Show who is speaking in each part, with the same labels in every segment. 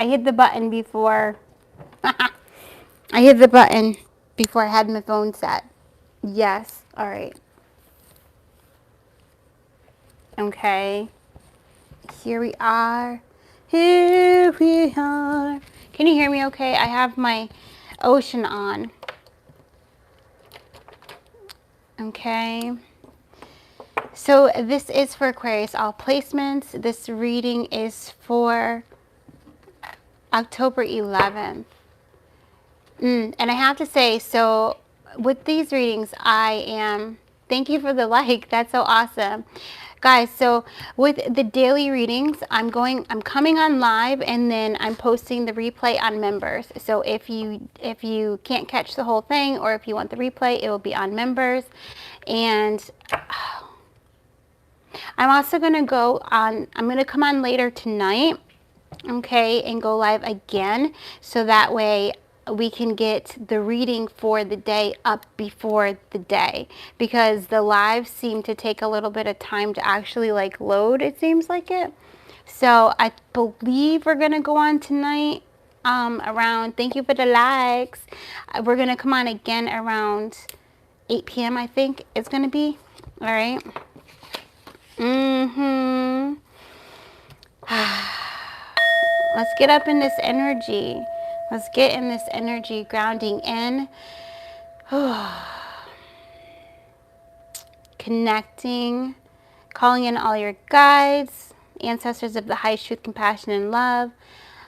Speaker 1: I hit the button before. I hit the button before I had my phone set. Yes. All right. Okay. Here we are. Here we are. Can you hear me okay? I have my ocean on. Okay. So this is for Aquarius, all placements. This reading is for October 11th. And I have to say, so with these readings, thank you for the like. That's so awesome. Guys, so with the daily readings, I'm coming on live, and then I'm posting the replay on members. So if you can't catch the whole thing, or if you want the replay, it will be on members. And I'm going to come on later tonight, okay, and go live again, so that way we can get the reading for the day up before the day, because the lives seem to take a little bit of time to actually like load, it seems like it. So I believe we're going to go on tonight around, thank you for the likes, we're going to come on again around 8 p.m. I think it's going to be, all right. Let's get up in this energy. Let's get in this energy, grounding in. Connecting, calling in all your guides, ancestors of the highest truth, compassion, and love.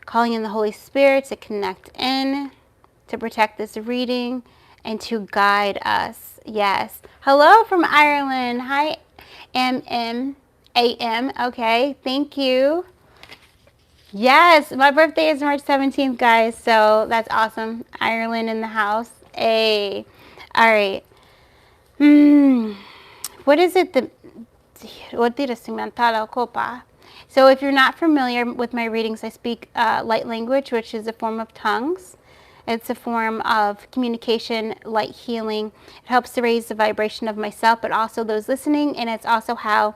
Speaker 1: Calling in the Holy Spirit to connect in, to protect this reading, and to guide us. Yes. Hello from Ireland. Hi, MM. Okay, thank you. Yes, my birthday is March 17th, guys, so that's awesome. Ireland in the house. Hey. All right. What is it? So if you're not familiar with my readings, I speak light language, which is a form of tongues. It's a form of communication, light healing. It helps to raise the vibration of myself, but also those listening, and it's also how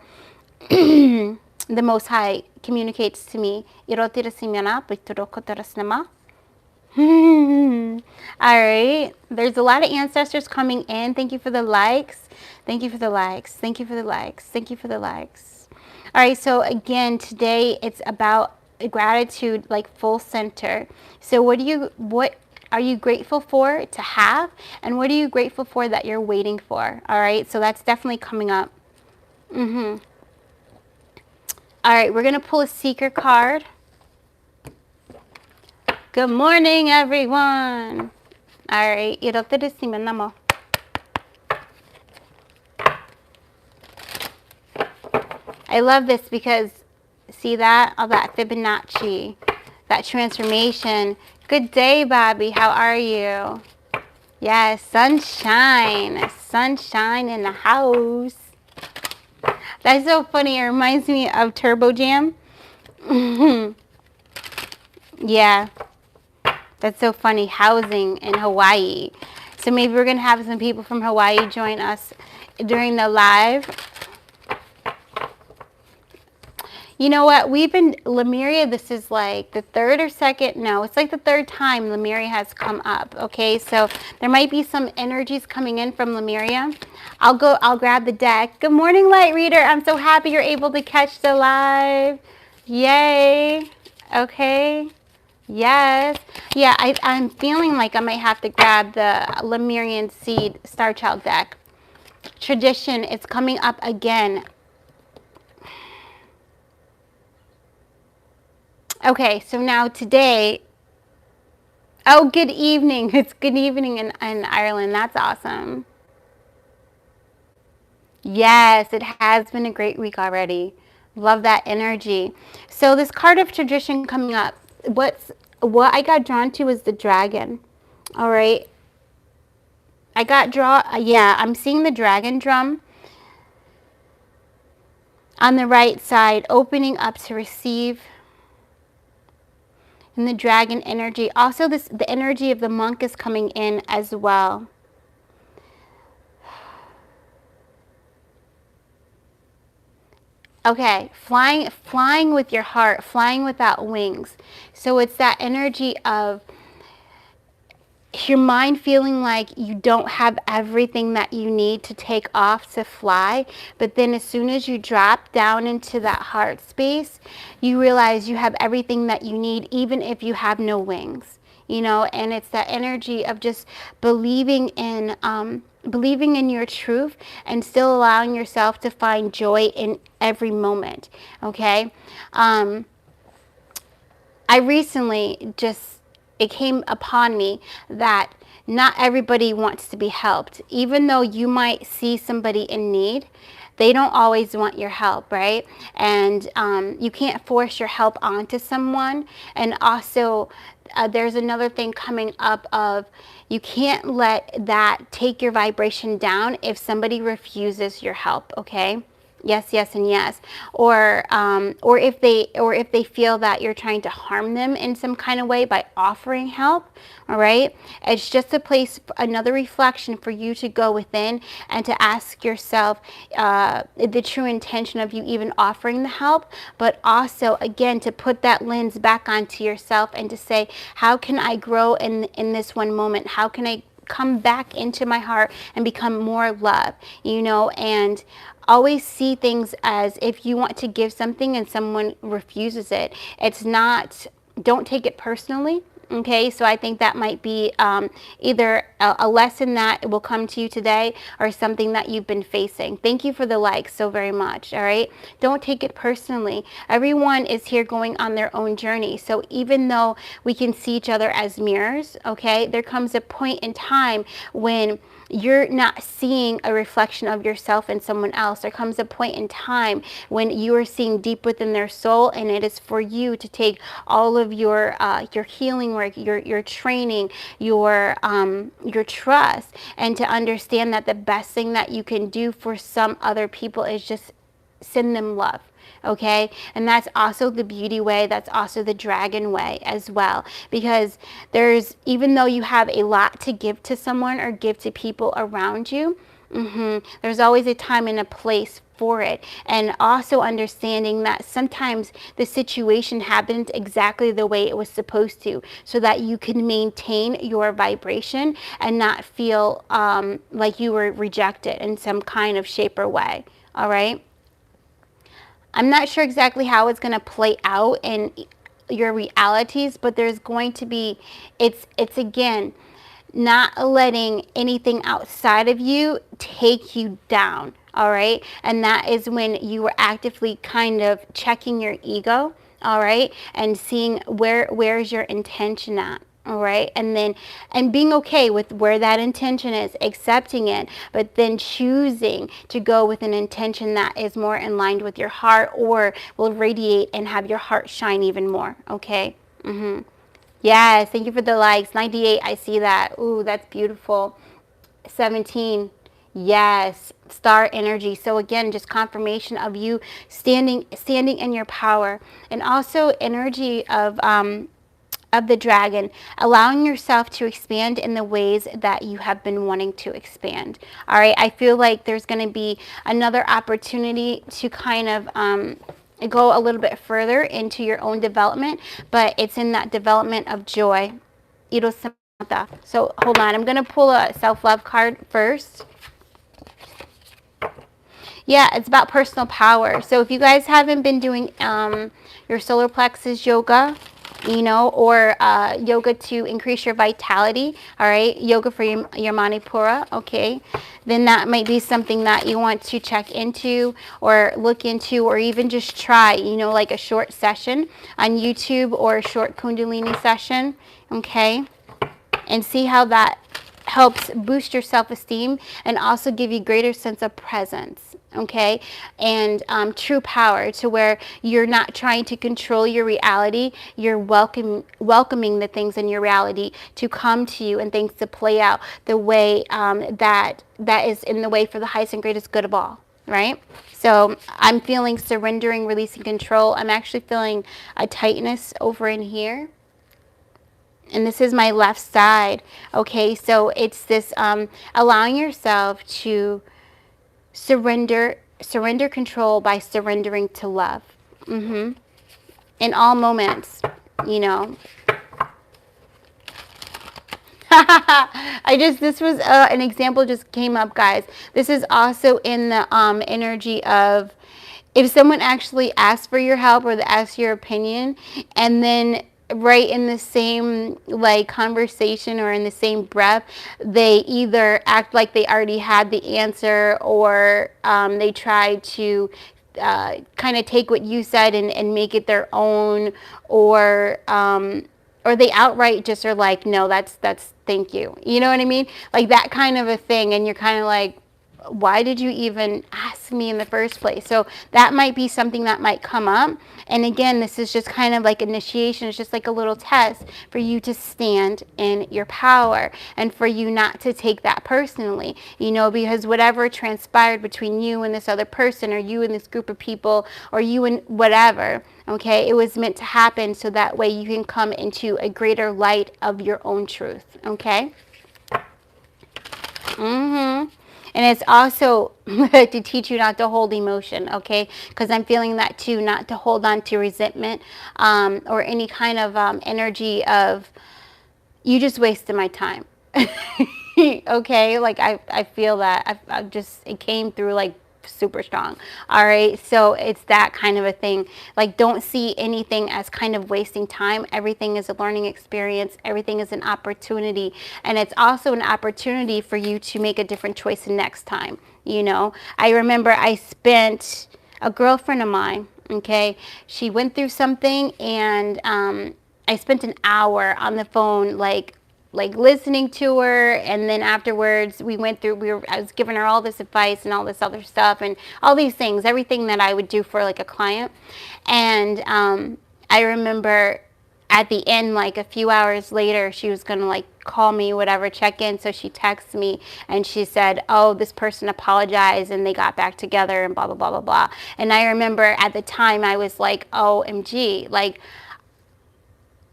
Speaker 1: the Most High communicates to me. All right. There's a lot of ancestors coming in. Thank you for the likes. Thank you for the likes. Thank you for the likes. Thank you for the likes. All right. So again, today it's about gratitude, like full center. So what are you grateful for to have? And what are you grateful for that you're waiting for? All right. So that's definitely coming up. All right. We're going to pull a seeker card. Good morning, everyone. All right. I love this because, see that? All that Fibonacci, that transformation. Good day, Bobby. How are you? Yes, sunshine. Sunshine in the house. That's so funny. It reminds me of Turbo Jam. Yeah. That's so funny. Housing in Hawaii. So maybe we're going to have some people from Hawaii join us during the live. You know what? Lemuria, this is like the third or second, no, it's like the third time Lemuria has come up, okay? So there might be some energies coming in from Lemuria. I'll grab the deck. Good morning, Light Reader. I'm so happy you're able to catch the live. Yay. Okay. Yes. Yeah, I'm feeling like I might have to grab the Lemurian Seed Star Child deck. Tradition, it's coming up again. Okay, so now today, oh, good evening. It's good evening in Ireland. That's awesome. Yes, it has been a great week already. Love that energy. So this card of tradition coming up, what I got drawn to is the dragon. All right. I'm seeing the dragon drum on the right side, opening up to receive. And the dragon energy. Also, the energy of the monk is coming in as well. Okay, flying with your heart, flying without wings. So it's that energy of your mind feeling like you don't have everything that you need to take off to fly, but then as soon as you drop down into that heart space, you realize you have everything that you need, even if you have no wings, you know. And it's that energy of just believing in your truth and still allowing yourself to find joy in every moment. Okay. I recently it came upon me that not everybody wants to be helped. Even though you might see somebody in need, they don't always want your help, right? And you can't force your help onto someone. And also, there's another thing coming up of you can't let that take your vibration down if somebody refuses your help, okay? Yes, yes, and yes. Or if they feel that you're trying to harm them in some kind of way by offering help. All right. It's just a place, another reflection for you to go within and to ask yourself the true intention of you even offering the help, but also again to put that lens back onto yourself and to say, how can I grow in this one moment? How can I come back into my heart and become more love, you know? And always see things as, if you want to give something and someone refuses it, it's not, don't take it personally. Okay, so I think that might be either a lesson that will come to you today or something that you've been facing. Thank you for the likes so very much. All right, don't take it personally. Everyone is here going on their own journey. So even though we can see each other as mirrors, okay, there comes a point in time when you're not seeing a reflection of yourself in someone else. There comes a point in time when you are seeing deep within their soul, and it is for you to take all of your healing work, your training, your trust, and to understand that the best thing that you can do for some other people is just send them love. Okay, and that's also the beauty way, that's also the dragon way as well, because even though you have a lot to give to someone or give to people around you, there's always a time and a place for it. And also understanding that sometimes the situation happened exactly the way it was supposed to, so that you can maintain your vibration and not feel like you were rejected in some kind of shape or way. All right. I'm not sure exactly how it's going to play out in your realities, but there's going to be, it's again, not letting anything outside of you take you down. All right. And that is when you were actively kind of checking your ego. All right. And seeing where's your intention at. All right. And being okay with where that intention is, accepting it, but then choosing to go with an intention that is more in line with your heart, or will radiate and have your heart shine even more. Okay. Yes. Thank you for the likes. 98. I see that. Ooh, that's beautiful. 17. Yes, star energy. So again, just confirmation of you standing in your power, and also energy of the dragon, allowing yourself to expand in the ways that you have been wanting to expand. All right, I feel like there's going to be another opportunity to kind of go a little bit further into your own development, but it's in that development of joy. So hold on, I'm going to pull a self-love card first. Yeah, it's about personal power. So if you guys haven't been doing your solar plexus yoga, you know, or yoga to increase your vitality, all right, yoga for your manipura, okay, then that might be something that you want to check into or look into, or even just try, you know, like a short session on YouTube or a short Kundalini session, okay, and see how that helps boost your self-esteem and also give you greater sense of presence, okay, and true power, to where you're not trying to control your reality, you're welcoming the things in your reality to come to you and things to play out the way that is in the way for the highest and greatest good of all, right? So I'm feeling surrendering, releasing control. I'm actually feeling a tightness over in here. And this is my left side. Okay, so it's this allowing yourself to surrender Surrender control by surrendering to love. In all moments, you know. This was an example just came up, guys. This is also in the energy of if someone actually asks for your help or they ask your opinion, and then right in the same like conversation or in the same breath, they either act like they already had the answer, or they try to kind of take what you said and make it their own, or they outright just are like, no, that's thank you. You know what I mean? Like that kind of a thing. And you're kind of like, why did you even ask me in the first place? So that might be something that might come up. And again, this is just kind of like initiation. It's just like a little test for you to stand in your power and for you not to take that personally, you know, because whatever transpired between you and this other person, or you and this group of people, or you and whatever, okay, it was meant to happen so that way you can come into a greater light of your own truth, okay? And it's also to teach you not to hold emotion, okay? Because I'm feeling that too, not to hold on to resentment or any kind of energy of, you just wasted my time. Okay, like I feel that. It came through like super strong. All right, so it's that kind of a thing. Like, don't see anything as kind of wasting time. Everything is a learning experience. Everything is an opportunity, and it's also an opportunity for you to make a different choice next time. You know, I remember a girlfriend of mine, okay, she went through something, and I spent an hour on the phone, like listening to her, and then afterwards I was giving her all this advice and all this other stuff and all these things, everything that I would do for like a client. And I remember at the end, like a few hours later, she was gonna like call me, whatever, check in. So she texted me and she said, oh, this person apologized and they got back together and blah blah blah blah blah. And I remember at the time I was like, OMG, like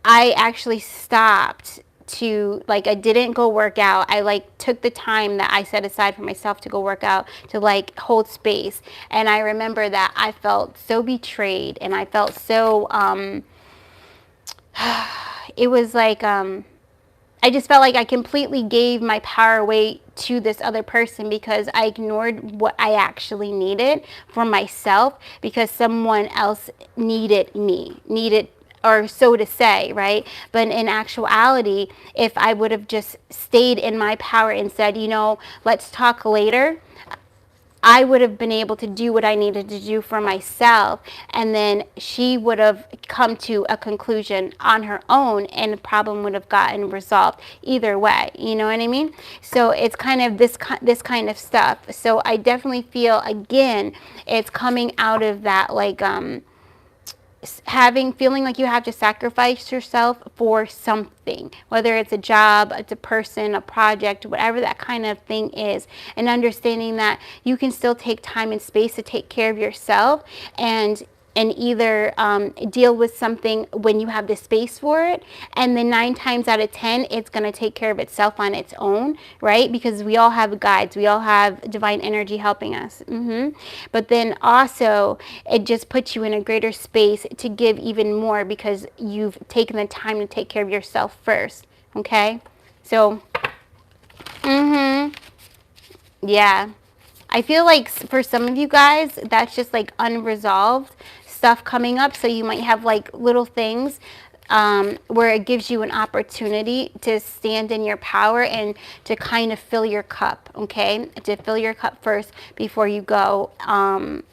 Speaker 1: I actually stopped to, like, I didn't go work out. I like took the time that I set aside for myself to go work out, to like hold space. And I remember that I felt so betrayed, and I felt so it was like I just felt like I completely gave my power away to this other person because I ignored what I actually needed for myself because someone else needed me, or so to say, right? But in actuality, if I would have just stayed in my power and said, you know, let's talk later, I would have been able to do what I needed to do for myself, and then she would have come to a conclusion on her own, and the problem would have gotten resolved either way. You know what I mean? So it's kind of this kind of stuff. So I definitely feel, again, it's coming out of that, like feeling like you have to sacrifice yourself for something, whether it's a job, it's a person, a project, whatever that kind of thing is, and understanding that you can still take time and space to take care of yourself and either deal with something when you have the space for it, and then 9 times out of 10 it's going to take care of itself on its own, right? Because we all have guides, we all have divine energy helping us. But then also it just puts you in a greater space to give even more because you've taken the time to take care of yourself first. Okay, so yeah, I feel like for some of you guys that's just like unresolved stuff coming up. So you might have like little things where it gives you an opportunity to stand in your power and to kind of fill your cup, okay? To fill your cup first before you go and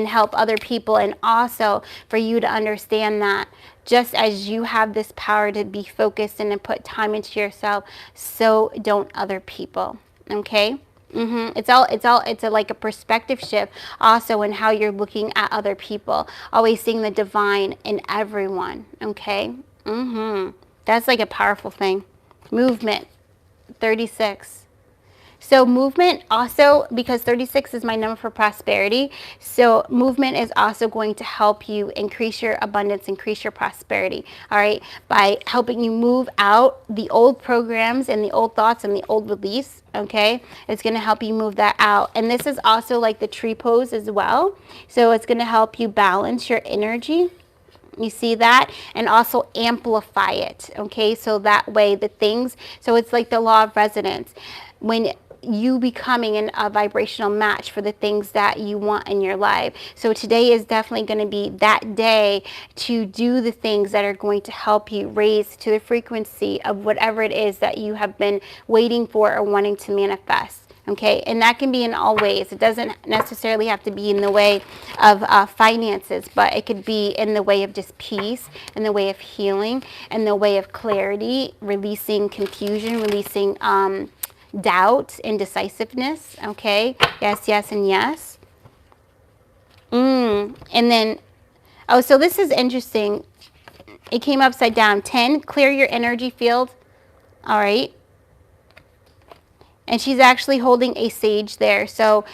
Speaker 1: help other people. And also for you to understand that just as you have this power to be focused and to put time into yourself, so don't other people, okay? It's like a perspective shift also in how you're looking at other people, always seeing the divine in everyone, okay? That's like a powerful thing. Movement 36. So movement also, because 36 is my number for prosperity, so movement is also going to help you increase your abundance, increase your prosperity, all right, by helping you move out the old programs and the old thoughts and the old beliefs, okay? It's going to help you move that out. And this is also like the tree pose as well, so it's going to help you balance your energy. You see that? And also amplify it, okay? So that way the things, so it's like the law of resonance. When you becoming a vibrational match for the things that you want in your life. So today is definitely going to be that day to do the things that are going to help you raise to the frequency of whatever it is that you have been waiting for or wanting to manifest. Okay, and that can be in all ways. It doesn't necessarily have to be in the way of finances, but it could be in the way of just peace, in the way of healing, in the way of clarity, releasing confusion, releasing doubt, indecisiveness. Okay, yes, yes, and yes. And then, oh, so this is interesting. It came upside down. 10, clear your energy field. All right. And she's actually holding a sage there. So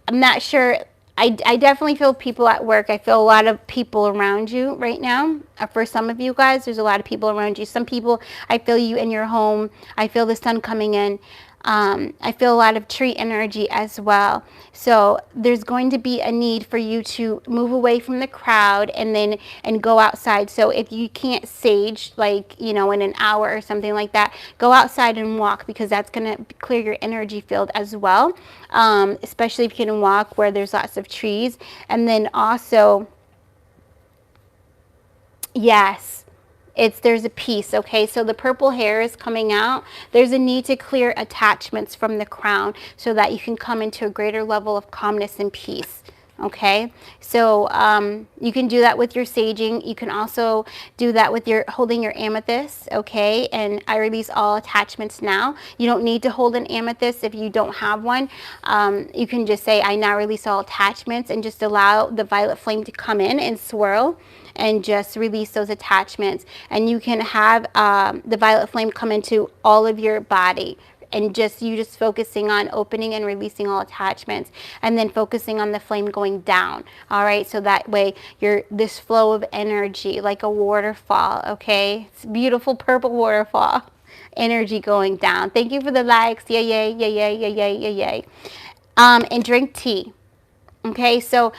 Speaker 1: I'm not sure. I definitely feel people at work. I feel a lot of people around you right now. For some of you guys, there's a lot of people around you. Some people, I feel you in your home. I feel the sun coming in. I feel a lot of tree energy as well. So there's going to be a need for you to move away from the crowd and go outside. So if you can't sage, like, you know, in an hour or something like that, go outside and walk, because that's going to clear your energy field as well. Especially if you can walk where there's lots of trees. And then also, yes, there's a piece, okay? So the purple hair is coming out. There's a need to clear attachments from the crown so that you can come into a greater level of calmness and peace. Okay, so you can do that with your saging. You can also do that with your holding your amethyst. Okay, and I release all attachments now. You don't need to hold an amethyst if you don't have one. You can just say, I now release all attachments, and just allow the violet flame to come in and swirl and just release those attachments. And you can have the violet flame come into all of your body, and just focusing on opening and releasing all attachments, and then focusing on the flame going down. All right, so that way you're this flow of energy like a waterfall. Okay, it's beautiful purple waterfall energy going down. Thank you for the likes. Yay, yay, yay, yay, yay, yay, yay, yay. And drink tea. Okay, so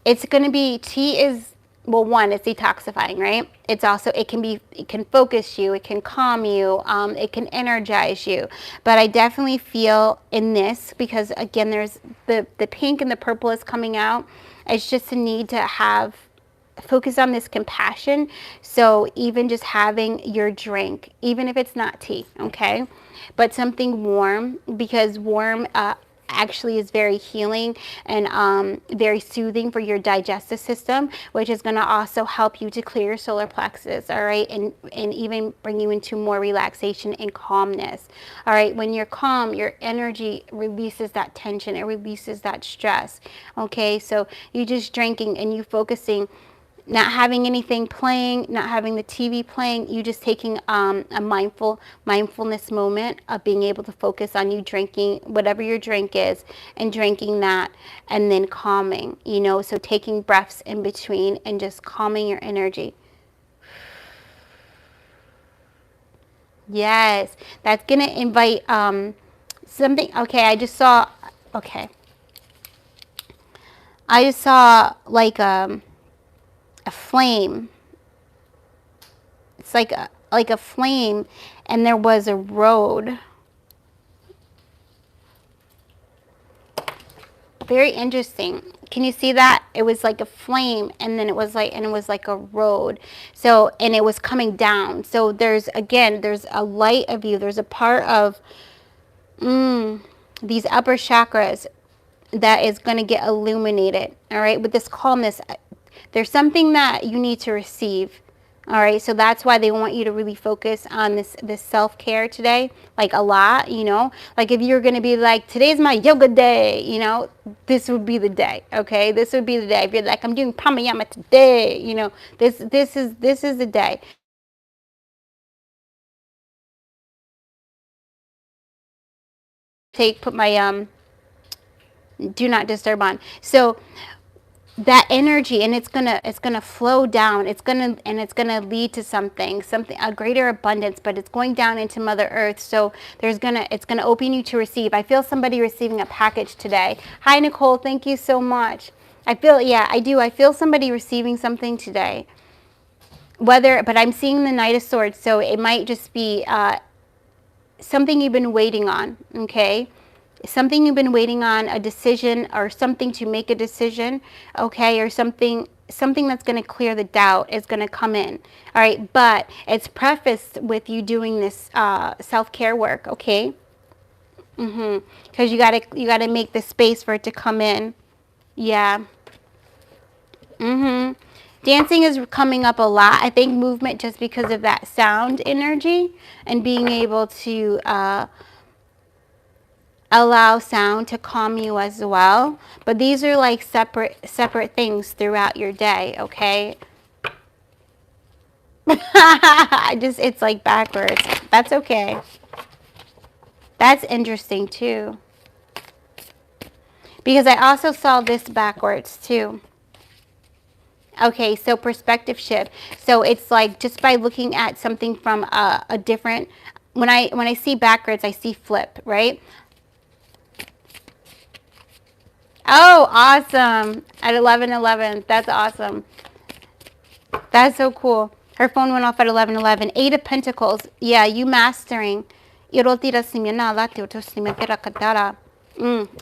Speaker 1: it's going to be, tea is, well, one, it's detoxifying, right? It's also, it can focus you, it can calm you, it can energize you. But I definitely feel in this, because again, there's the pink and the purple is coming out. It's just a need to focus on this compassion. So even just having your drink, even if it's not tea, okay? But something warm, because warm, actually is very healing and very soothing for your digestive system, which is going to also help you to clear your solar plexus, all right, and even bring you into more relaxation and calmness. All right, when you're calm, your energy releases that tension, it releases that stress. Okay, so you just drinking and you focusing, not having anything playing, not having the TV playing, you just taking a mindfulness moment of being able to focus on you drinking whatever your drink is, and drinking that, and then calming, you know, so taking breaths in between and just calming your energy. Yes, that's gonna invite something. Okay, I just saw like a flame. It's like a flame, and there was a road. Very interesting. Can you see that? It was like a flame, and then it was like a road. So, and it was coming down. So there's a light of you. There's a part of these upper chakras that is going to get illuminated. All right, with this calmness, there's something that you need to receive. All right, so that's why they want you to really focus on this self-care today, like a lot, you know. Like if you're going to be like, today's my yoga day, you know, this would be the day, okay? This would be the day. If you're like, I'm doing pranayama today, you know, this is the day. put my do not disturb on. So that energy, and it's gonna flow down. It's gonna lead to something, a greater abundance, but it's going down into Mother Earth. So it's gonna open you to receive. I feel somebody receiving a package today. Hi, Nicole. Thank you so much. Yeah, I do. I feel somebody receiving something today. But I'm seeing the Knight of Swords, so it might just be something you've been waiting on, okay? Something you've been waiting on, a decision, or something to make a decision, okay? Or something that's going to clear the doubt is going to come in, all right? But it's prefaced with you doing this self-care work, okay? Because you gotta make the space for it to come in. Yeah. Dancing is coming up a lot. I think movement, just because of that sound energy and being able to allow sound to calm you as well. But these are like separate things throughout your day, okay? It's like backwards. That's okay. That's interesting too. Because I also saw this backwards too. Okay, so perspective shift. So it's like just by looking at something from a different, when I see backwards, I see flip, right? Oh, awesome. At 11:11. That's awesome. That's so cool. Her phone went off at 11:11. Eight of Pentacles. Yeah, you mastering.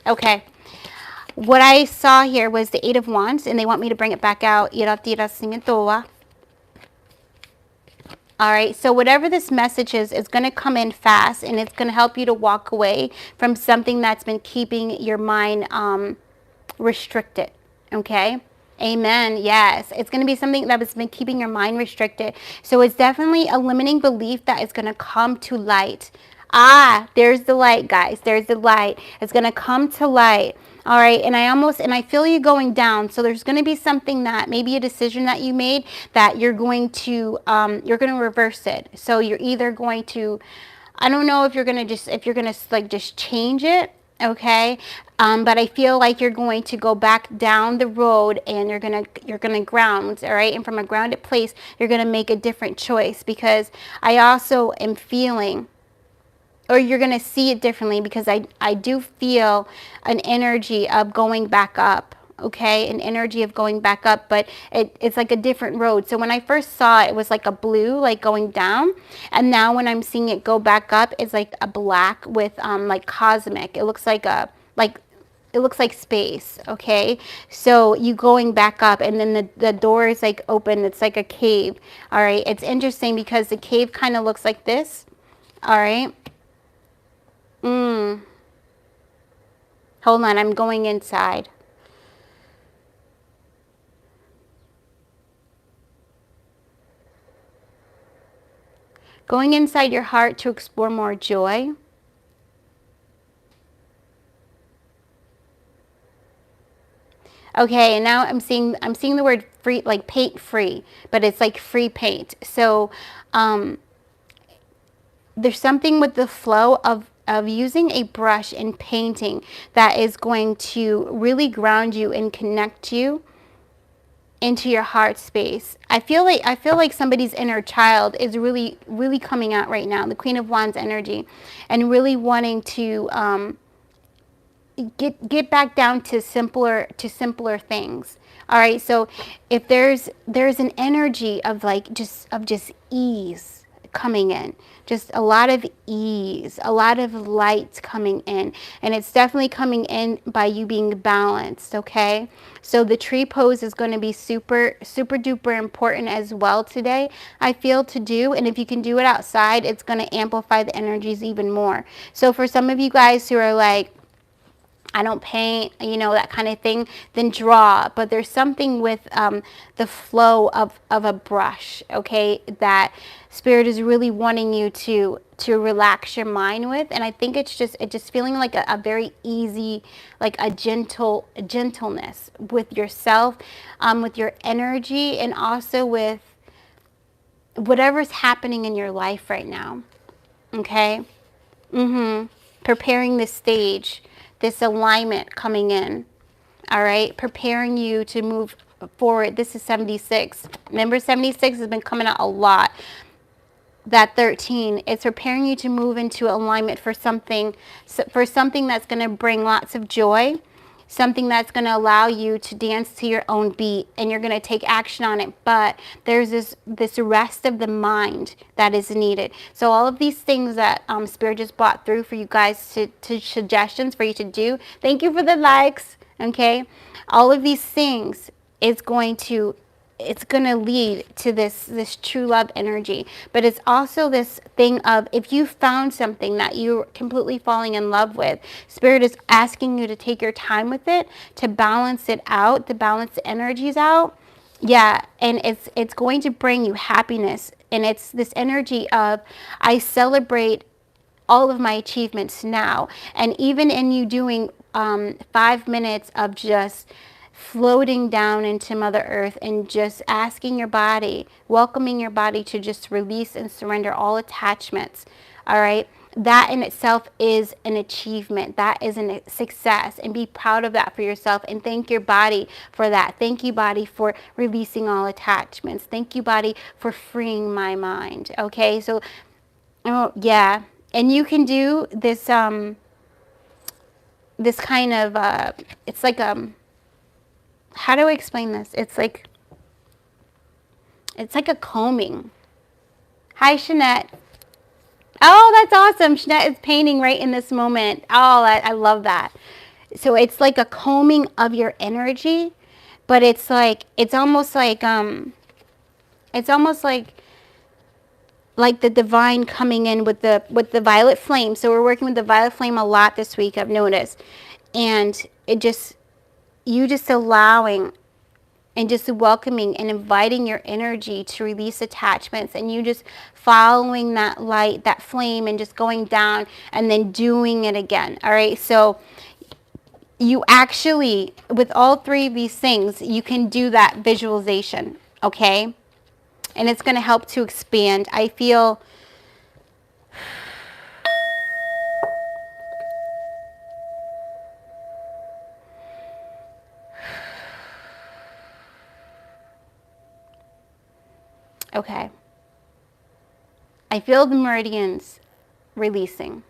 Speaker 1: Okay. What I saw here was the Eight of Wands, and they want me to bring it back out. All right, so whatever this message is going to come in fast, and it's going to help you to walk away from something that's been keeping your mind restricted, okay? Amen. Yes, it's going to be something that has been keeping your mind restricted. So it's definitely a limiting belief that is going to come to light. There's the light, guys. There's the light. It's going to come to light. All right. And I feel you going down. So there's going to be something, that maybe a decision that you made, that you're going to reverse it. So you're either going to, I don't know if you're going to like just change it. Okay. But I feel like you're going to go back down the road, and you're gonna ground, all right? And from a grounded place, you're gonna make a different choice, because I also am feeling, or you're gonna see it differently, because I do feel an energy of going back up. Okay, an energy of going back up, but it's like a different road. So when I first saw it, it was like a blue, like going down, and now when I'm seeing it go back up, it's like a black with like cosmic. It looks like it looks like space, okay? So you going back up, and then the door is like open. It's like a cave, all right? It's interesting because the cave kind of looks like this, all right? Hold on, I'm going inside. Going inside your heart to explore more joy. Okay, and now I'm seeing the word free, like paint free, but it's like free paint. So there's something with the flow of using a brush and painting that is going to really ground you and connect you into your heart space. I feel like somebody's inner child is really coming out right now, the Queen of Wands energy, and really wanting to get back down to simpler things. All right, so if there's an energy of just ease coming in, just a lot of ease, a lot of light coming in, and it's definitely coming in by you being balanced. Okay, so the tree pose is going to be super duper important as well today, I feel, to do. And if you can do it outside, it's going to amplify the energies even more. So for some of you guys who are like, I don't paint, that kind of thing, then draw. But there's something with the flow of a brush, okay, that Spirit is really wanting you to relax your mind with. And I think it's just feeling like a very easy, like a gentleness with yourself, with your energy, and also with whatever's happening in your life right now, okay? preparing the stage, this alignment coming in, all right, preparing you to move forward. This is 76. Remember, 76 has been coming out a lot. That 13, it's preparing you to move into alignment for something that's going to bring lots of joy, something that's going to allow you to dance to your own beat, and you're going to take action on it. But there's this rest of the mind that is needed. So all of these things that Spirit just brought through for you guys to suggestions for you to do. Thank you for the likes. Okay, all of these things is going to lead to this true love energy. But it's also this thing of, if you found something that you're completely falling in love with, Spirit is asking you to take your time with it, to balance it out, to balance the energies out. Yeah, and it's going to bring you happiness. And it's this energy of, I celebrate all of my achievements now. And even in you doing 5 minutes of just floating down into Mother Earth and just asking your body, welcoming your body to just release and surrender all attachments, all right? That in itself is an achievement. That is a success. And be proud of that for yourself. And thank your body for that. Thank you, body, for releasing all attachments. Thank you, body, for freeing my mind. Okay, so, oh, yeah. And you can do this, this kind of, it's like, how do I explain this? It's like a combing. Hi, Shanette. Oh, that's awesome. Shanette is painting right in this moment. Oh, I love that. So it's like a combing of your energy, but it's almost like the divine coming in with the violet flame. So we're working with the violet flame a lot this week, I've noticed. And you just allowing and just welcoming and inviting your energy to release attachments, and you just following that light, that flame, and just going down and then doing it again. All right. So you actually, with all three of these things, you can do that visualization. Okay. And it's going to help to expand. I feel okay. I feel the meridians releasing.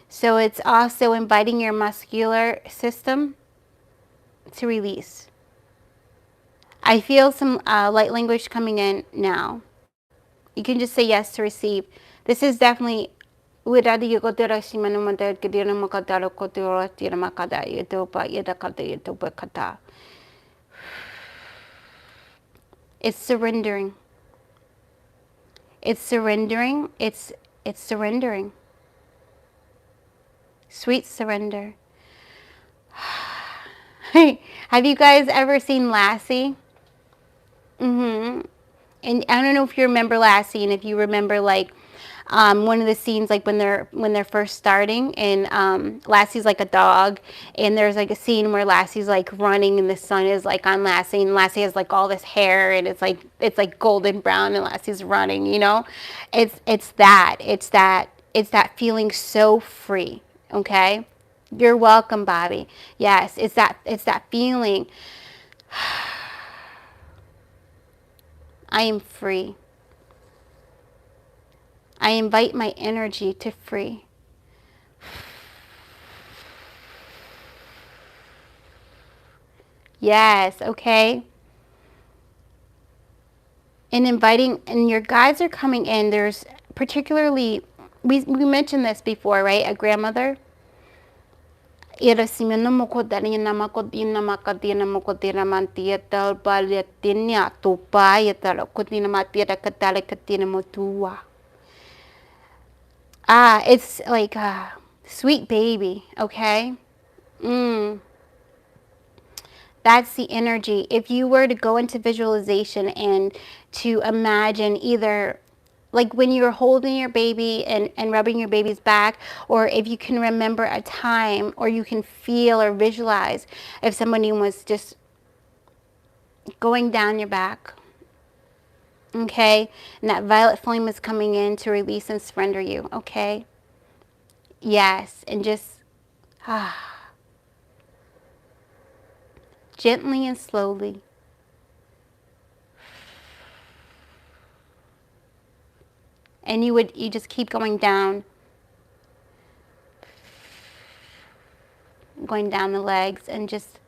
Speaker 1: So it's also inviting your muscular system to release. I feel some light language coming in now. You can just say yes to receive. This is definitely it's surrendering. It's surrendering. It's surrendering. Sweet surrender. Hey, have you guys ever seen Lassie? And I don't know if you remember Lassie, and if you remember like one of the scenes, like when they're first starting, and Lassie's like a dog, and there's like a scene where Lassie's like running and the sun is like on Lassie, and Lassie has like all this hair, and it's like golden brown, and Lassie's running, you know. It's that feeling so free. Okay, you're welcome, Bobby. Yes, it's that feeling. I am free. I invite my energy to free. Yes, okay. And inviting, and your guides are coming in. There's particularly, we mentioned this before, right? A grandmother. It's like a sweet baby, okay? That's the energy. If you were to go into visualization and to imagine either like when you're holding your baby and rubbing your baby's back, or if you can remember a time, or you can feel or visualize if somebody was just going down your back, Okay? And that violet flame is coming in to release and surrender you. Okay? Yes. And just gently and slowly. And you just keep going down the legs and just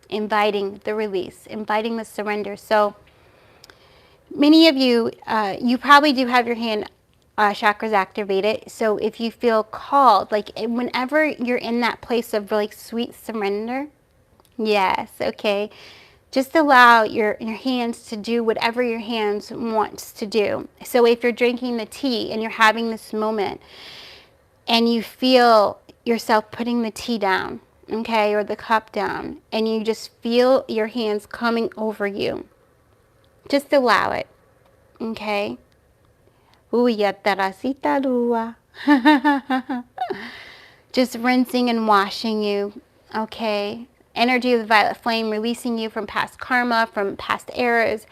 Speaker 1: inviting the release, inviting the surrender. So many of you, you probably do have your hand chakras activated. So if you feel called, like whenever you're in that place of like sweet surrender, yes, okay, just allow your hands to do whatever your hands wants to do. So if you're drinking the tea and you're having this moment and you feel yourself putting the tea down, okay, or the cup down, and you just feel your hands coming over you, just allow it, okay? Uya tarasita lua. Just rinsing and washing you, okay? Energy of the violet flame releasing you from past karma, from past errors.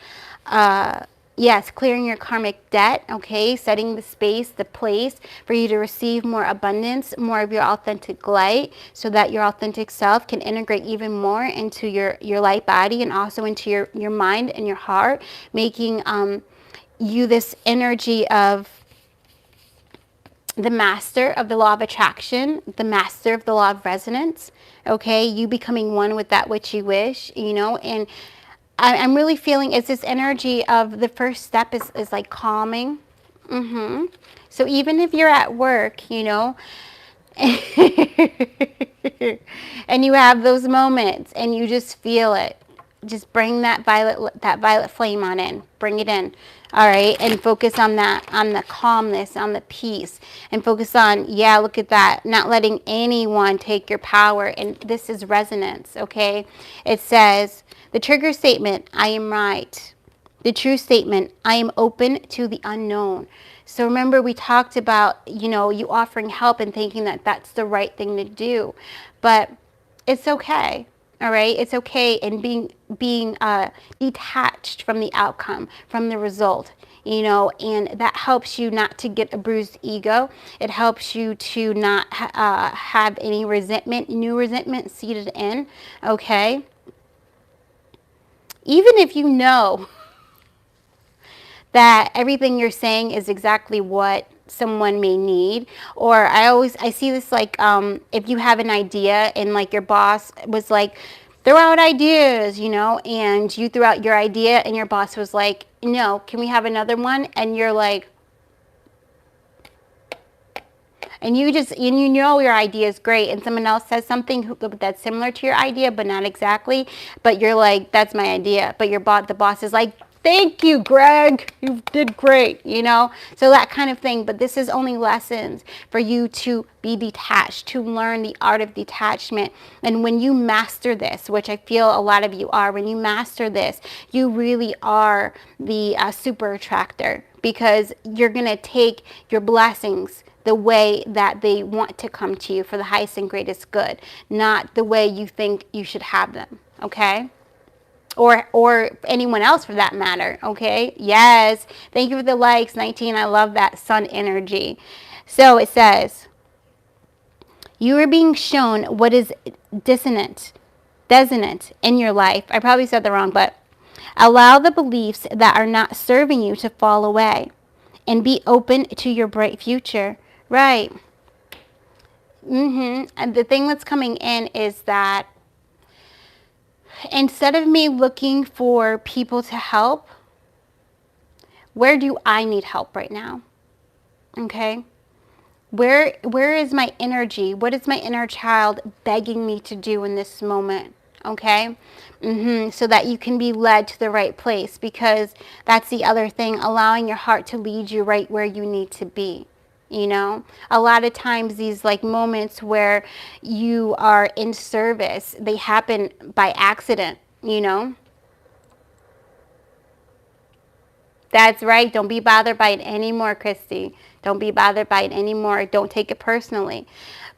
Speaker 1: Yes, clearing your karmic debt, okay? Setting the space, the place for you to receive more abundance, more of your authentic light, so that your authentic self can integrate even more into your light body and also into your mind and your heart, making you this energy of the master of the law of attraction, the master of the law of resonance, okay? You becoming one with that which you wish, you know? And I'm really feeling it's this energy of the first step is like calming. So even if you're at work, you know, and you have those moments and you just feel it, just bring that violet flame on in, bring it in, all right, and focus on that, on the calmness, on the peace, and focus on, yeah, look at that, not letting anyone take your power. And this is resonance, okay? It says the trigger statement, I am right. The true statement, I am open to the unknown. So remember, we talked about, you know, you offering help and thinking that that's the right thing to do, but it's okay. All right, it's okay, and being detached from the outcome, from the result, you know, and that helps you not to get a bruised ego. It helps you to not have any resentment, new resentment seated in. Okay, even if you know that everything you're saying is exactly what someone may need, or I see this like if you have an idea and like your boss was like, throw out ideas, you know, and you threw out your idea and your boss was like, no, can we have another one? And you're like, and you know your idea is great, and someone else says something that's similar to your idea but not exactly, but you're like, that's my idea, but the boss is like, thank you, Greg, you did great, you know, so that kind of thing. But this is only lessons for you to be detached, to learn the art of detachment. And when you master this, which I feel a lot of you are, when you master this, you really are the super attractor, because you're going to take your blessings the way that they want to come to you for the highest and greatest good, not the way you think you should have them, okay? Or anyone else for that matter, okay? Yes, thank you for the likes, 19, I love that sun energy. So it says, you are being shown what is dissonant in your life. I probably said that wrong, but allow the beliefs that are not serving you to fall away and be open to your bright future. Right. And the thing that's coming in is that instead of me looking for people to help, where do I need help right now? Okay. Where is my energy? What is my inner child begging me to do in this moment? Okay. So that you can be led to the right place, because that's the other thing, allowing your heart to lead you right where you need to be. You know, a lot of times these like moments where you are in service, they happen by accident, you know. That's right. Don't be bothered by it anymore, Christy. Don't be bothered by it anymore. Don't take it personally.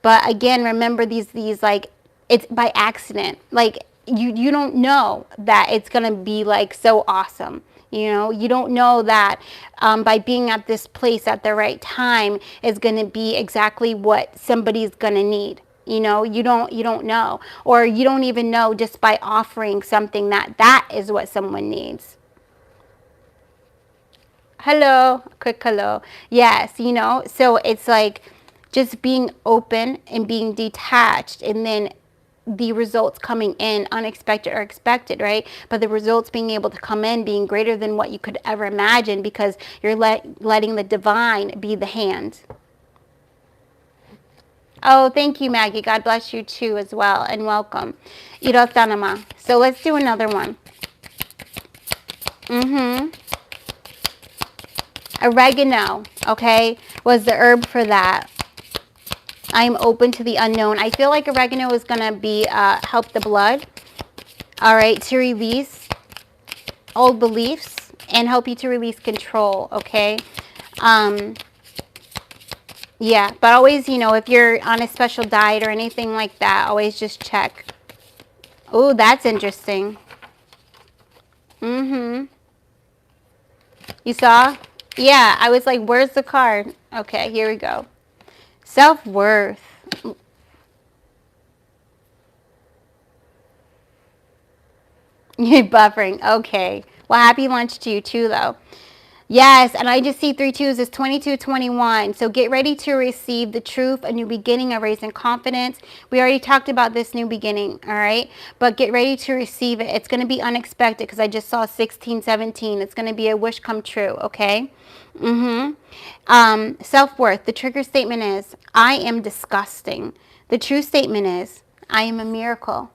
Speaker 1: But again, remember these like, it's by accident. Like, you don't know that it's going to be like so awesome. You know, you don't know that by being at this place at the right time is going to be exactly what somebody's going to need. You know, you don't know, or you don't even know just by offering something that is what someone needs. Hello, quick hello. Yes, you know, so it's like just being open and being detached, and then the results coming in unexpected or expected, right? But the results being able to come in being greater than what you could ever imagine, because you're letting the divine be the hand. Oh, thank you, Maggie. God bless you too as well, and welcome. Irotanama. So let's do another one. Oregano, okay, was the herb for that. I'm open to the unknown. I feel like oregano is going to be help the blood, all right, to release old beliefs and help you to release control, okay? Yeah, but always, you know, if you're on a special diet or anything like that, always just check. Oh, that's interesting. You saw? Yeah, I was like, where's the card? Okay, here we go. Self-worth. You're buffering. Okay. Well, happy lunch to you too, though. Yes, and I just see 3 twos is 2221. So get ready to receive the truth, a new beginning, a raise in confidence. We already talked about this new beginning, all right? But get ready to receive it. It's going to be unexpected because I just saw 1617. It's going to be a wish come true, okay? Self-worth. The trigger statement is, I am disgusting. The true statement is, I am a miracle.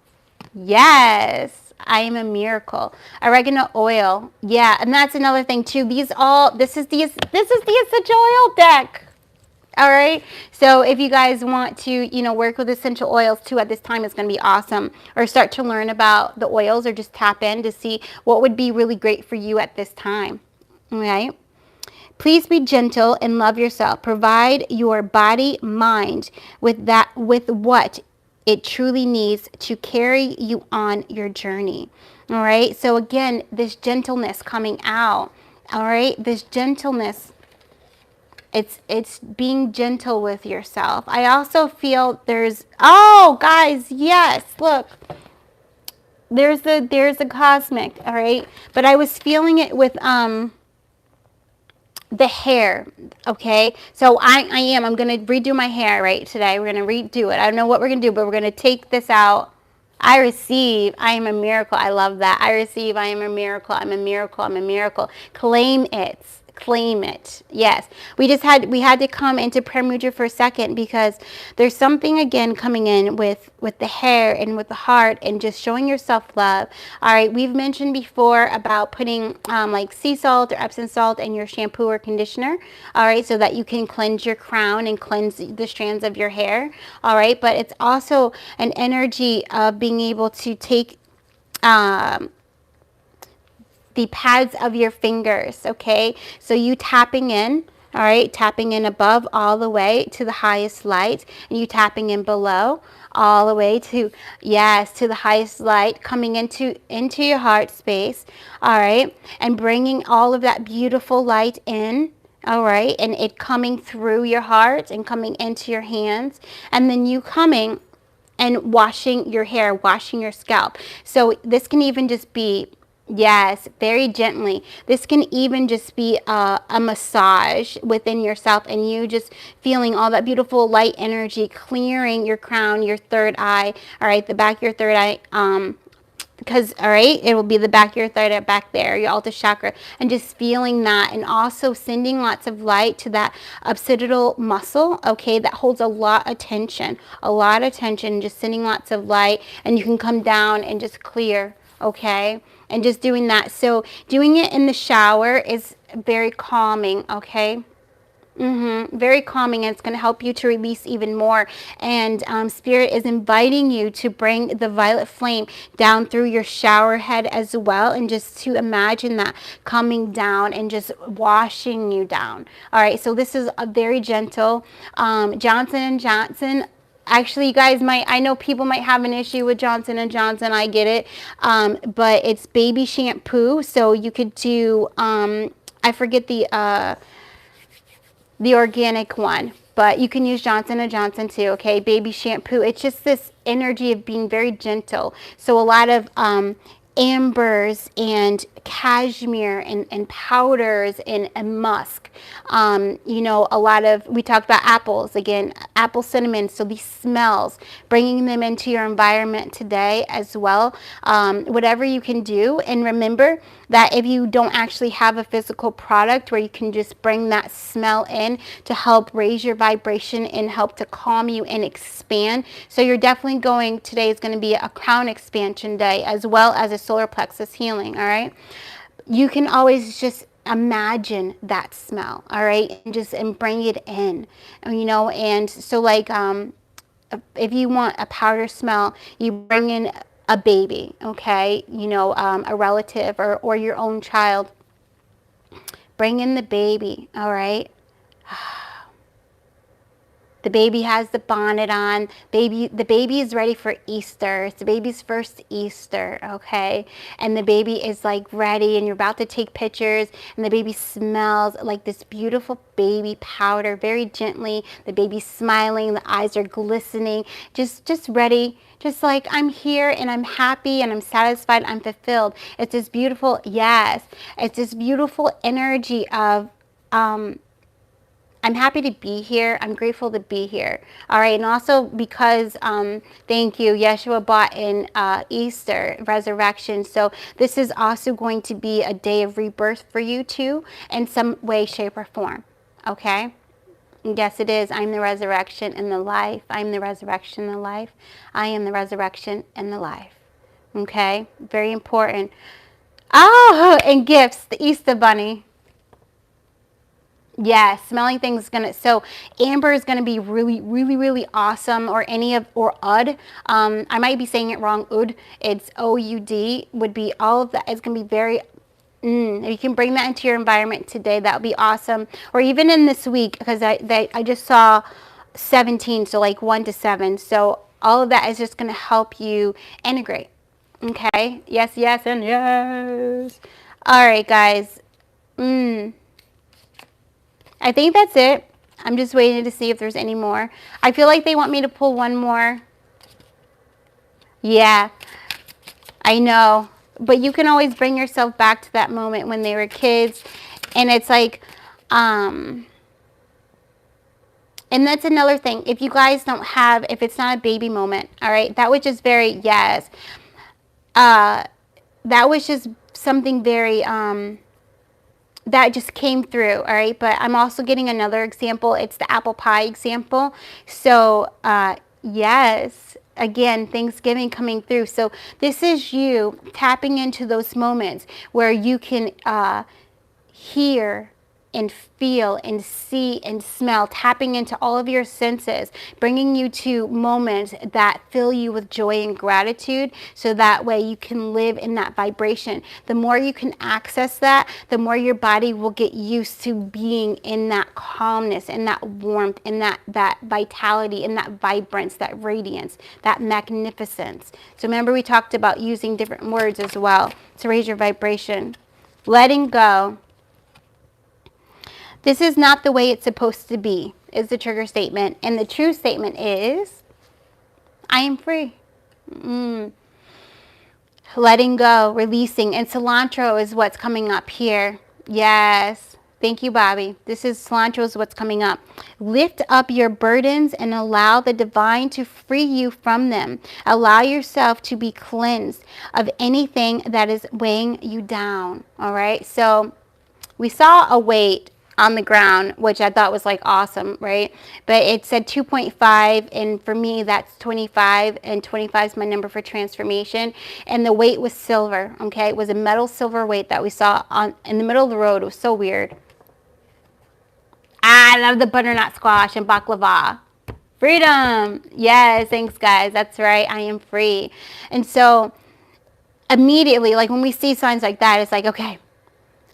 Speaker 1: Yes, I am a miracle. Oregano oil. Yeah, and that's another thing too. This is the essential oil deck. All right. So if you guys want to, you know, work with essential oils too at this time, it's going to be awesome. Or start to learn about the oils, or just tap in to see what would be really great for you at this time. All right. Please be gentle and love yourself. Provide your body, mind with what it truly needs to carry you on your journey. All right. So again, this gentleness coming out. All right. This gentleness. It's being gentle with yourself. I also feel oh guys, yes, look. There's the cosmic, all right? But I was feeling it with the hair, okay? So I'm going to redo my hair, right, today. We're going to redo it. I don't know what we're going to do, but we're going to take this out. I receive, I am a miracle. I love that. I receive, I am a miracle. I'm a miracle. I'm a miracle. Claim it. Claim it. Yes. We had to come into prayer mudra for a second, because there's something again coming in with the hair and with the heart, and just showing yourself love. All right. We've mentioned before about putting like sea salt or Epsom salt in your shampoo or conditioner. All right. So that you can cleanse your crown and cleanse the strands of your hair. All right. But it's also an energy of being able to take the pads of your fingers, okay? So you tapping in, all right, tapping in above all the way to the highest light, and you tapping in below all the way to, yes, to the highest light, coming into your heart space, all right, and bringing all of that beautiful light in, all right, and it coming through your heart and coming into your hands, and then you coming and washing your hair, washing your scalp. So this can even just be, yes, very gently. This can even just be a massage within yourself, and you just feeling all that beautiful light energy clearing your crown, your third eye, all right, the back of your third eye, because, all right, it will be the back of your third eye back there, your Alta chakra, and just feeling that, and also sending lots of light to that occipital muscle, okay, that holds a lot of tension, just sending lots of light, and you can come down and just clear, okay, and just doing that. So doing it in the shower is very calming, okay. Very calming, and it's going to help you to release even more. And Spirit is inviting you to bring the violet flame down through your shower head as well, and just to imagine that coming down and just washing you down. All right, so this is a very gentle Johnson & Johnson actually, you guys I know people might have an issue with Johnson & Johnson. I get it. But it's baby shampoo. So you could do, I forget the organic one, but you can use Johnson & Johnson too, okay? Baby shampoo. It's just this energy of being very gentle. So a lot of ambers and cashmere and powders and musk. You know, a lot of, we talked about apples, again, apple cinnamon. So these smells, bringing them into your environment today as well. Whatever you can do. And remember that if you don't actually have a physical product where you can just bring that smell in to help raise your vibration and help to calm you and expand. So you're definitely going, today is going to be a crown expansion day as well as a solar plexus healing, all right? You can always just imagine that smell, all right? And bring it in, you know, and so like, if you want a powder smell, you bring in a baby, okay? You know, a relative or your own child. Bring in the baby, all right? The baby has the bonnet on. The baby is ready for Easter. It's the baby's first Easter, okay? And the baby is like ready and you're about to take pictures and the baby smells like this beautiful baby powder very gently. The baby's smiling, the eyes are glistening, just ready. Just like, I'm here and I'm happy and I'm satisfied, I'm fulfilled. It's this beautiful, yes, it's this beautiful energy of, I'm happy to be here. I'm grateful to be here. All right. And also because, thank you, Yeshua brought in Easter, resurrection. So this is also going to be a day of rebirth for you too, in some way, shape, or form. Okay. Yes, it is. I'm the resurrection and the life. I'm the resurrection and the life. I am the resurrection and the life. Okay. Very important. Oh, and gifts. The Easter bunny. Yes, smelling things is gonna, so amber is gonna be really, really, really awesome, or oud. I might be saying it wrong. Oud. It's OUD. Would be all of that. It's gonna be very. If you can bring that into your environment today, that would be awesome. Or even in this week, because I just saw 17, so like 1 to 7. So all of that is just gonna help you integrate. Okay. Yes, yes, and yes. All right, guys. I think that's it. I'm just waiting to see if there's any more. I feel like they want me to pull one more. Yeah, I know. But you can always bring yourself back to that moment when they were kids. And it's like, and that's another thing. If you guys don't have, if it's not a baby moment, all right, that was just very, yes. That was just something very, that just came through, all right? But I'm also getting another example. It's the apple pie example. So, yes, again, Thanksgiving coming through. So this is you tapping into those moments where you can hear and feel and see and smell, tapping into all of your senses, bringing you to moments that fill you with joy and gratitude, so that way you can live in that vibration. The more you can access that, the more your body will get used to being in that calmness, in that warmth, in that vitality, in that vibrance, that radiance, that magnificence. So remember, we talked about using different words as well to raise your vibration. Letting go. This is not the way it's supposed to be, is the trigger statement. And the true statement is, I am free. Letting go, releasing. And cilantro is what's coming up here. Yes. Thank you, Bobby. This is cilantro is what's coming up. Lift up your burdens and allow the divine to free you from them. Allow yourself to be cleansed of anything that is weighing you down. All right. So we saw a weight on the ground, which I thought was like awesome, right? But it said 2.5, and for me that's 25, and 25 is my number for transformation. And the weight was silver, okay? It was a metal silver weight that we saw in the middle of the road. It was so weird. I love the butternut squash and baklava. Freedom. Yes, thanks guys. That's right. I am free. And so immediately, like when we see signs like that, it's like, okay,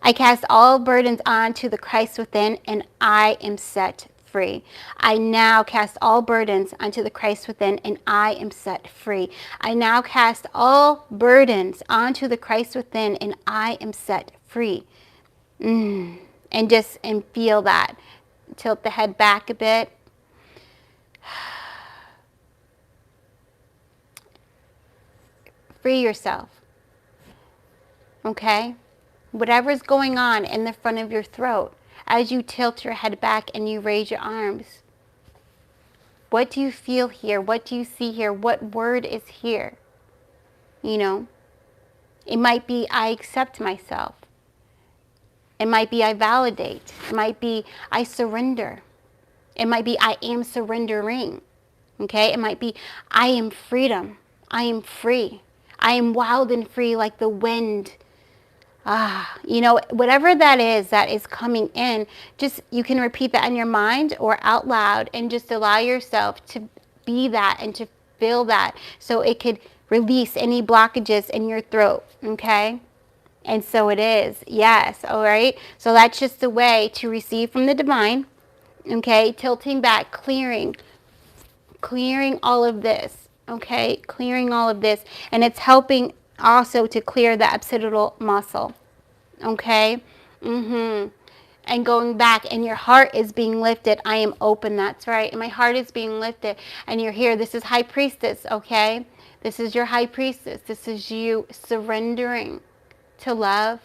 Speaker 1: I cast all burdens onto the Christ within, and I am set free. I now cast all burdens onto the Christ within, and I am set free. I now cast all burdens onto the Christ within, and I am set free. And feel that. Tilt the head back a bit. Free yourself. Okay? Whatever's going on in the front of your throat, as you tilt your head back and you raise your arms, what do you feel here? What do you see here? What word is here? You know, it might be, I accept myself. It might be, I validate. It might be, I surrender. It might be, I am surrendering. Okay? It might be, I am freedom. I am free. I am wild and free like the wind. You know, whatever that is coming in, just, you can repeat that in your mind or out loud and just allow yourself to be that and to feel that so it could release any blockages in your throat, okay? And so it is, yes, all right? So that's just a way to receive from the divine, okay? Tilting back, clearing all of this, okay? Clearing all of this, and it's helping also to clear the occipital muscle. Okay? And going back, and your heart is being lifted. I am open, that's right. And my heart is being lifted. And you're here. This is High Priestess, okay? This is your High Priestess. This is you surrendering to love.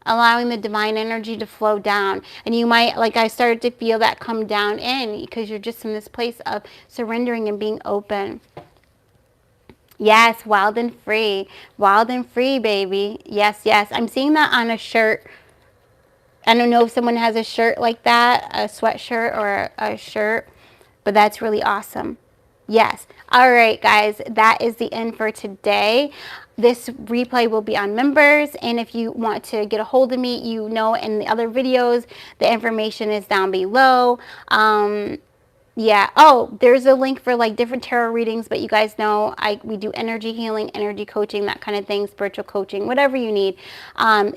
Speaker 1: Allowing the divine energy to flow down. And you might, like I started to feel that come down in because you're just in this place of surrendering and being open. Yes, wild and free. Wild and free, baby. Yes, yes. I'm seeing that on a shirt. I don't know if someone has a shirt like that, a sweatshirt or a shirt, but that's really awesome. Yes. All right, guys. That is the end for today. This replay will be on members, and if you want to get a hold of me, you know, in the other videos, the information is down below. Yeah. Oh, there's a link for like different tarot readings, but you guys know we do energy healing, energy coaching, that kind of thing, spiritual coaching, whatever you need.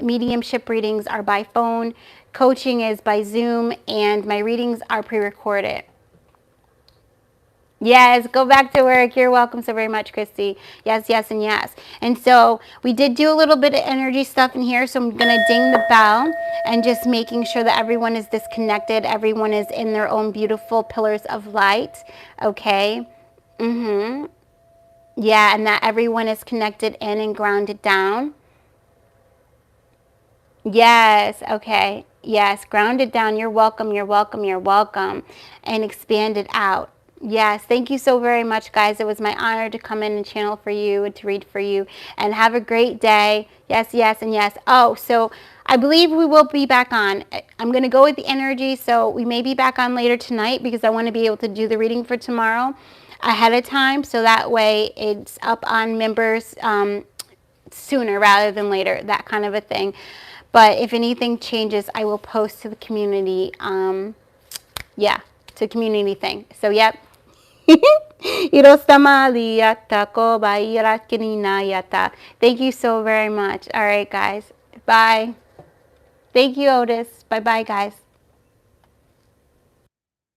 Speaker 1: Mediumship readings are by phone. Coaching is by Zoom, and my readings are pre-recorded. Yes, go back to work. You're welcome so very much, Christy. Yes, yes, and yes. And so we did do a little bit of energy stuff in here, so I'm going to ding the bell and just making sure that everyone is disconnected. Everyone is in their own beautiful pillars of light, okay? Yeah, and that everyone is connected in and grounded down. Yes, okay. Yes, grounded down. You're welcome, you're welcome, you're welcome. And expanded out. Yes, thank you so very much, guys. It was my honor to come in and channel for you and to read for you. And have a great day. Yes, yes, and yes. Oh, so I believe we will be back on. I'm going to go with the energy, so we may be back on later tonight because I want to be able to do the reading for tomorrow ahead of time, so that way it's up on members sooner rather than later, that kind of a thing. But if anything changes, I will post to the community, yeah, to community thing. So, yep. Thank you so very much. All right, guys. Bye. Thank you, Otis. Bye-bye, guys.